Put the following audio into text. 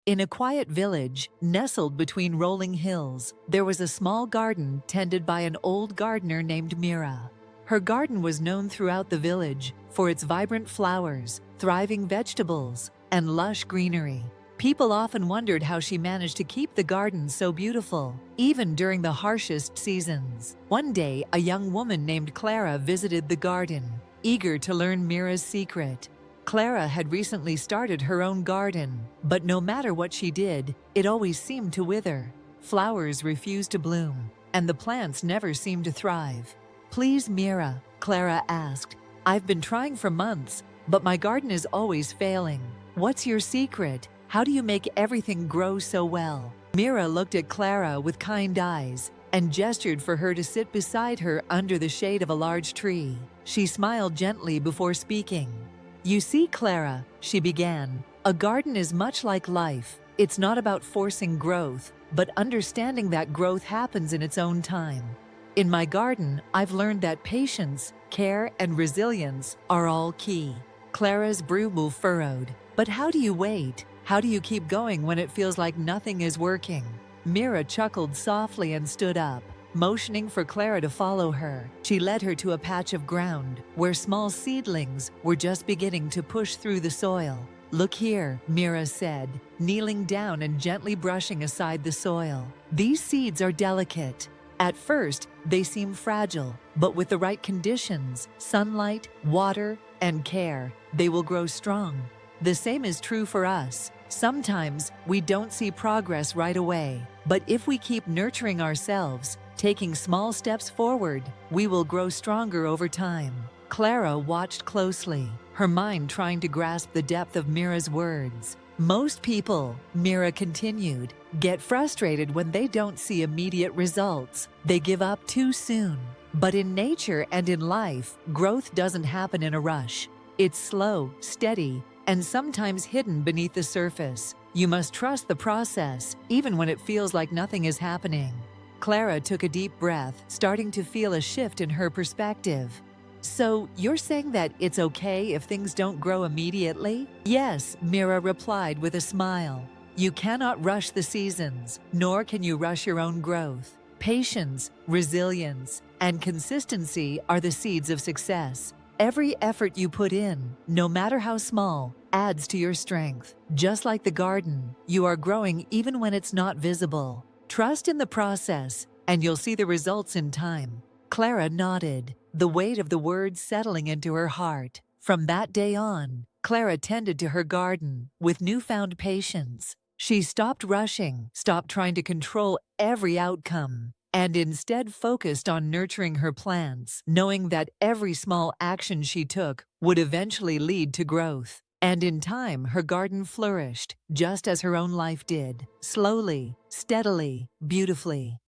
In a quiet village, nestled between rolling hills, there was a small garden tended by an old gardener named Mira. Her garden was known throughout the village for its vibrant flowers, thriving vegetables, and lush greenery. People often wondered how she managed to keep the garden so beautiful, even during the harshest seasons. One day, a young woman named Clara visited the garden, eager to learn Mira's secret. Clara had recently started her own garden, but no matter what she did, it always seemed to wither. Flowers refused to bloom, and the plants never seemed to thrive. "Please, Mira," Clara asked, "I've been trying for months, but my garden is always failing. What's your secret? How do you make everything grow so well?" Mira looked at Clara with kind eyes and gestured for her to sit beside her under the shade of a large tree. She smiled gently before speaking. "You see, Clara," she began, "a garden is much like life. It's not about forcing growth, but understanding that growth happens in its own time. In my garden, I've learned that patience, care, and resilience are all key." Clara's brow furrowed. "But how do you wait? How do you keep going when it feels like nothing is working?" Mira chuckled softly and stood up, motioning for Clara to follow her. She led her to a patch of ground where small seedlings were just beginning to push through the soil. "Look here," Mira said, kneeling down and gently brushing aside the soil. "These seeds are delicate. At first, they seem fragile, but with the right conditions, sunlight, water, and care, they will grow strong. The same is true for us. Sometimes we don't see progress right away, but if we keep nurturing ourselves, taking small steps forward, we will grow stronger over time." Clara watched closely, her mind trying to grasp the depth of Mira's words. "Most people," Mira continued, "get frustrated when they don't see immediate results. They give up too soon. But in nature and in life, growth doesn't happen in a rush. It's slow, steady, and sometimes hidden beneath the surface. You must trust the process, even when it feels like nothing is happening." Clara took a deep breath, starting to feel a shift in her perspective. "So, you're saying that it's okay if things don't grow immediately?" "Yes," Mira replied with a smile. "You cannot rush the seasons, nor can you rush your own growth. Patience, resilience, and consistency are the seeds of success. Every effort you put in, no matter how small, adds to your strength. Just like the garden, you are growing even when it's not visible. Trust in the process, and you'll see the results in time." Clara nodded, the weight of the words settling into her heart. From that day on, Clara tended to her garden with newfound patience. She stopped rushing, stopped trying to control every outcome, and instead focused on nurturing her plants, knowing that every small action she took would eventually lead to growth. And in time, her garden flourished, just as her own life did, slowly, steadily, beautifully.